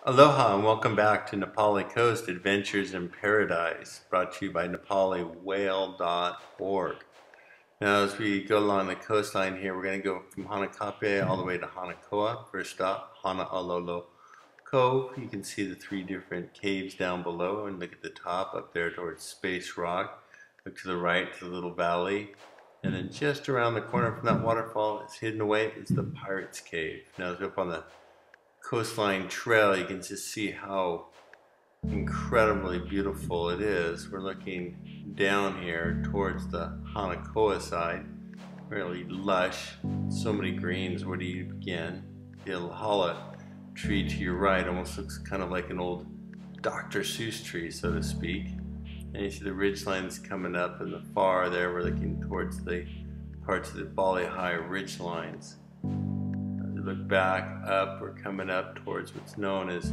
Aloha and welcome back to Nepali Coast Adventures in Paradise, brought to you by NepaliWhale.org. Now, as we go along the coastline here, we're going to go from Hana all the way to Hana. First stop, Hana Alola Cove. You can see the three different caves down below, and look at the top up there towards Space Rock. Look to the right to the little valley, and then just around the corner from that waterfall, it's hidden away, is the Pirate's Cave. Now, as we go up on the coastline trail, you can just see how incredibly beautiful it is. We're looking down here towards the Hanakoa side, really lush, so many greens. Where do you begin? The Alola tree to your right almost looks kind of like an old Dr. Seuss tree, so to speak. And you see the ridge lines coming up in the far there. We're looking towards the parts of the Bali High ridge lines. Look back up, we're coming up towards what's known as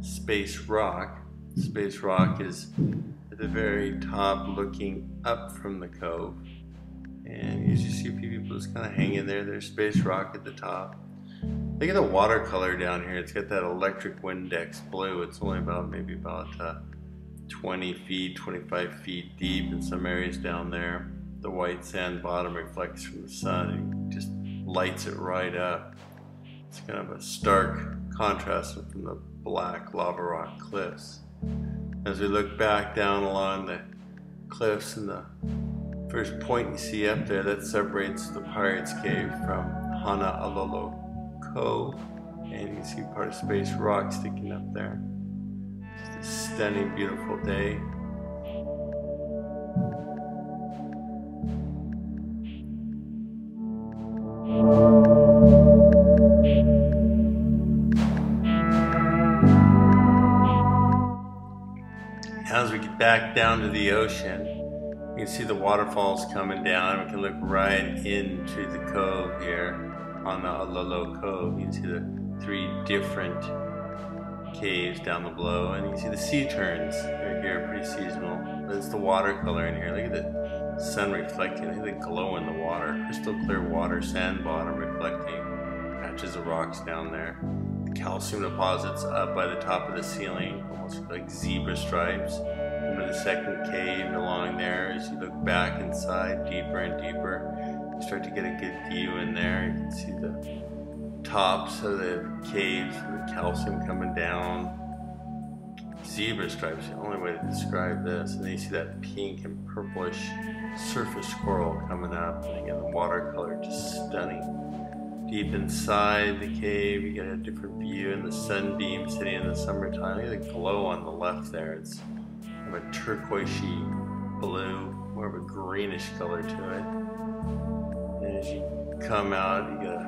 Space Rock. Space Rock is at the very top looking up from the cove. And you see a few people just kind of hanging there. There's Space Rock at the top. Look at the watercolor down here. It's got that electric Windex blue. It's only maybe about 20 feet, 25 feet deep in some areas down there. The white sand bottom reflects from the sun and just lights it right up. It's kind of a stark contrast from the black lava rock cliffs. As we look back down along the cliffs, and the first point you see up there, that separates the Pirate's Cave from Hana Alola Cove, and you see part of Space Rock sticking up there. Just a stunning, beautiful day. As we get back down to the ocean, you can see the waterfalls coming down. We can look right into the cove here on the Alola Cove. You can see the three different caves down below, and you can see the sea terns. They're here, pretty seasonal. There's the watercolor in here. Look at the sun reflecting. Look at the glow in the water. Crystal clear water, sand bottom reflecting. Patches of rocks down there. Calcium deposits up by the top of the ceiling, almost like zebra stripes. Into the second cave along there, as you look back inside deeper and deeper, you start to get a good view in there. You can see the tops of the caves, the calcium coming down. Zebra stripes, the only way to describe this. And then you see that pink and purplish surface coral coming up. And again, the watercolor just stunning. Deep inside the cave, you get a different view, and the sunbeams hitting in the summertime. Look at the glow on the left there. It's kind of a turquoisey blue, more of a greenish color to it. And as you come out, you get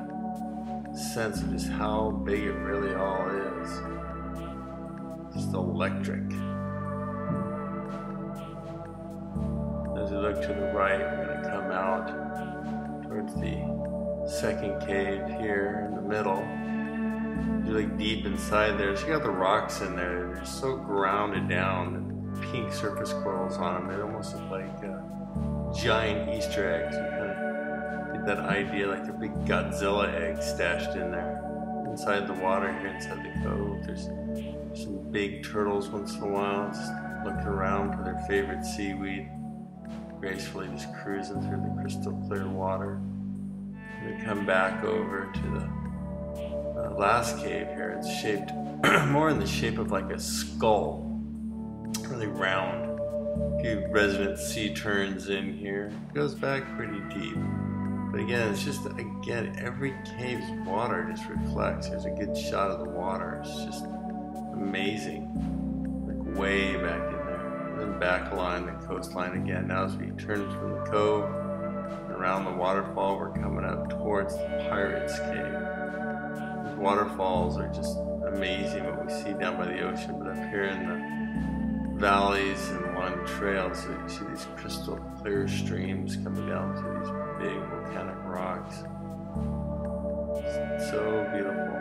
a sense of just how big it really all is. Just electric. As we look to the right, we're going to come out towards the second cave here in the middle. You're like deep inside there. So you got the rocks in there. They're so grounded down, and pink surface corals on them. They almost look like giant Easter eggs. You kind of get that idea, like a big Godzilla egg stashed in there. Inside the water here, inside the cove, there's some big turtles once in a while, just looking around for their favorite seaweed, gracefully just cruising through the crystal clear water. We come back over to the last cave here. It's shaped more in the shape of like a skull, really round. A few resident sea terns in here. It goes back pretty deep. But again, it's just, every cave's water just reflects. There's a good shot of the water. It's just amazing. Like way back in there. And then back along the coastline again. Now as we turn from the cove, around the waterfall, we're coming up towards the Pirate's Cave. These waterfalls are just amazing, what we see down by the ocean, but up here in the valleys and along the trails, so you see these crystal clear streams coming down through these big volcanic rocks. It's so beautiful.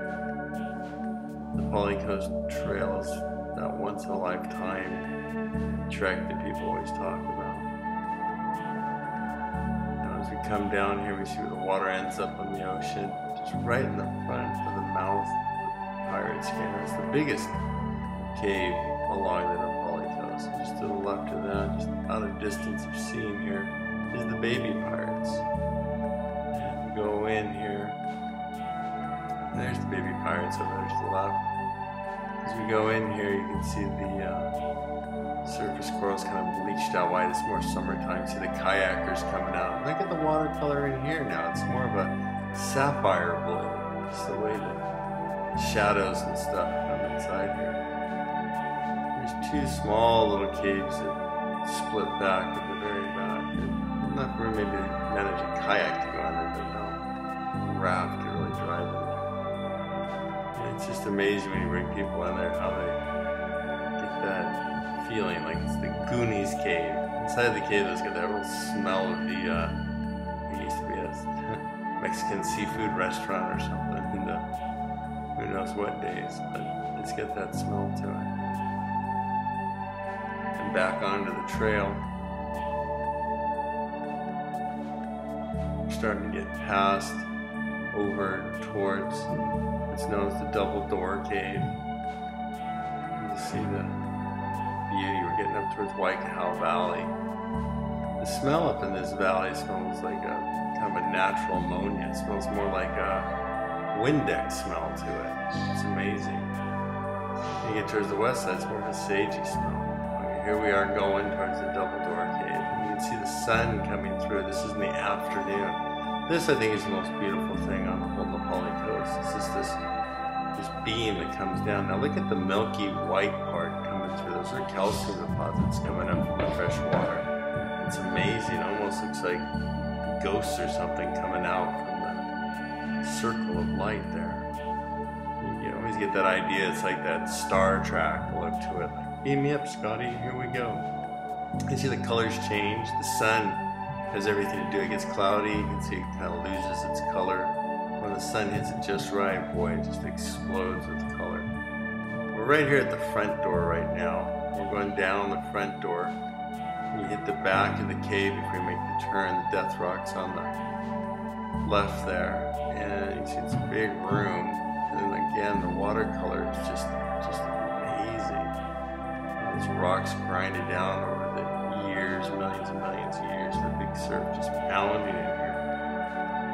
The Pali Coast Trail is that once in a lifetime trek that people always talk about. As we come down here, we see where the water ends up on the ocean, just right in the front of the mouth of the Pirate's pirate scan. It's the biggest cave along the Pali coast. Just to the left of that, just out of distance of seeing here, is the baby pirates. And we go in here. There's the baby pirates over there to the left. As we go in here, you can see the surface coral's kind of bleached out white. It's more summertime. See the kayakers coming out. Look at the watercolor in here now. It's more of a sapphire blue. Just the way the shadows and stuff come inside here. There's two small little caves that split back at the very back. Enough room maybe to manage a kayak to go in there, but no raft to really drive in there. And it's just amazing when you bring people in there how they get that feeling like it's the Goonies cave. Inside the cave, there's got that real smell of the, it used to be a Mexican seafood restaurant or something in the who knows what days, but it's got that smell to it. And back onto the trail. We're starting to get past over towards what's known as the Double Door Cave. You can see the beauty. We're getting up towards Waikahao Valley. The smell up in this valley smells like a kind of a natural ammonia. It smells more like a Windex smell to it. It's amazing. When you get towards the west side, it's more of a sagey smell. Okay, here we are going towards the Double Door Cave. You can see the sun coming through. This is in the afternoon. This, I think, is the most beautiful thing on the whole Pali coast. It's just this beam that comes down. Now look at the milky white part coming through. Those are calcium deposits coming up from the fresh water. It's amazing. It almost looks like ghosts or something coming out from the circle of light there. You always get that idea. It's like that Star Trek look to it. Like, beam me up, Scotty. Here we go. You see the colors change. The sun has everything to do. It gets cloudy. You can see it kind of loses its color. When the sun hits it just right, boy, it just explodes with color. We're right here at the front door right now. We're going down the front door. You hit the back of the cave if we make the turn. The death rock's on the left there. And you see it's a big room. And then again, the watercolor is just amazing. And those rocks grinded down over the years, millions and millions of years. The big surf just pounding in here.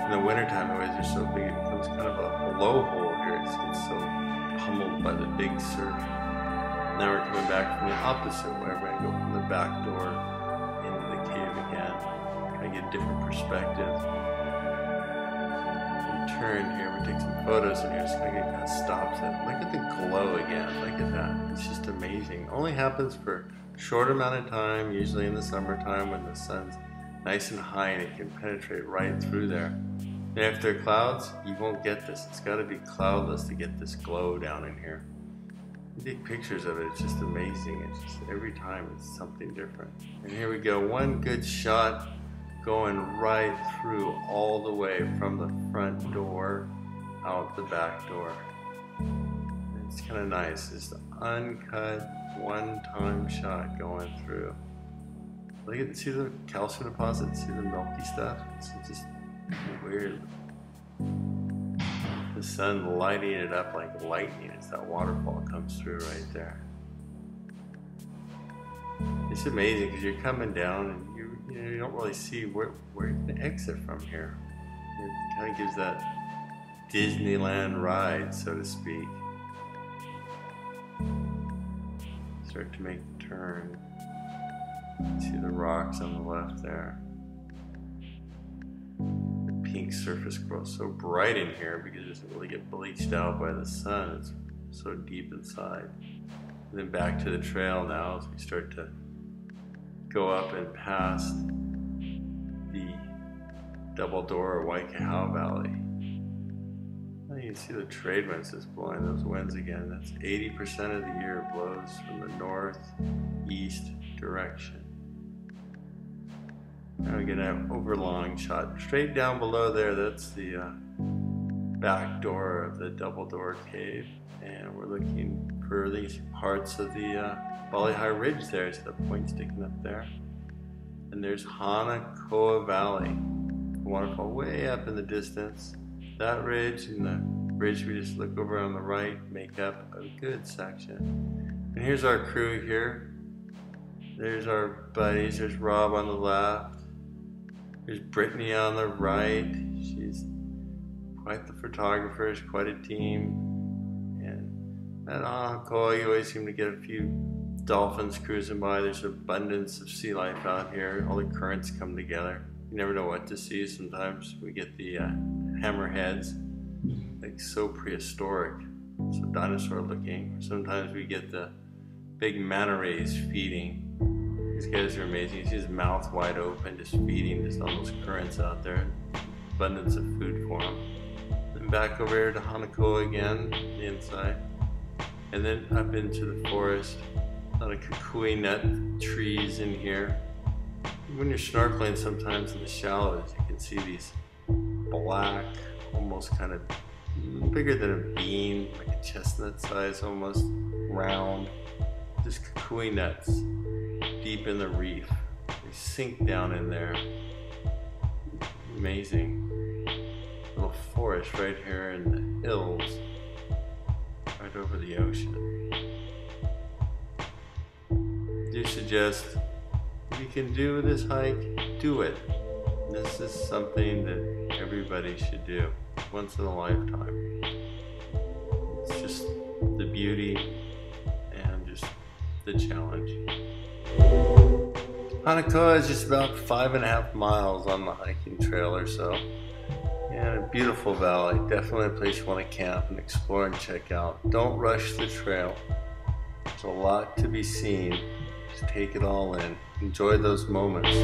In the wintertime, the waves are so big, it becomes kind of a blowhole here. It just gets so pummeled by the big surf. Now we're coming back from the opposite way. We're going to go from the back door into the cave again. Kind of get a different perspective. We turn here, we take some photos in here, so it kind of stops it. Look at the glow again. Look at that. It's just amazing. Only happens for a short amount of time, usually in the summertime when the sun's nice and high and it can penetrate right through there. And if there are clouds, you won't get this. It's got to be cloudless to get this glow down in here. You take pictures of it, it's just amazing. It's just every time it's something different. And here we go, one good shot going right through all the way from the front door out the back door. It's kind of nice, just an uncut, one-time shot going through. Look at, see the calcium deposits, see the milky stuff? It's just weird. The sun lighting it up like lightning as that waterfall comes through right there. It's amazing because you're coming down and you don't really see where you can exit from here. It kind of gives that Disneyland ride, so to speak. Start to make the turn. See the rocks on the left there. The pink surface coral so bright in here because it doesn't really get bleached out by the sun. It's so deep inside. And then back to the trail now as we start to go up and past the Double Door or Waikahao Valley. Well, you can see the trade winds just blowing those winds again. That's 80% of the year it blows from the northeast direction. Now we get an overlong shot straight down below there. That's the back door of the Double Door Cave, and we're looking for these parts of the Pali High Ridge there. See the point sticking up there, and there's Hana Valley, waterfall way up in the distance. That ridge and the bridge we just look over on the right make up a good section. And here's our crew here. There's our buddies. There's Rob on the left. There's Brittany on the right. She's quite the photographer. It's quite a team. And at Alola, you always seem to get a few dolphins cruising by. There's abundance of sea life out here. All the currents come together. You never know what to see. Sometimes we get the hammerheads, like so prehistoric, so dinosaur looking. Sometimes we get the big manta rays feeding. These guys are amazing. You see his mouth wide open, just feeding just all those currents out there. Abundance of food for them. Then back over here to Hana again, the inside. And then up into the forest. A lot of kukui nut trees in here. When you're snorkeling, sometimes in the shallows, you can see these black, almost kind of bigger than a bean, like a chestnut size, almost round, just kukui nuts deep in the reef. They sink down in there. Amazing. Little forest right here in the hills, right over the ocean. I do suggest if you can do this hike, do it. This is something that everybody should do once in a lifetime. It's just the beauty and just the challenge. Hana is just about 5.5 miles on the hiking trail or so. And a beautiful valley. Definitely a place you want to camp and explore and check out. Don't rush the trail. There's a lot to be seen. Just take it all in. Enjoy those moments.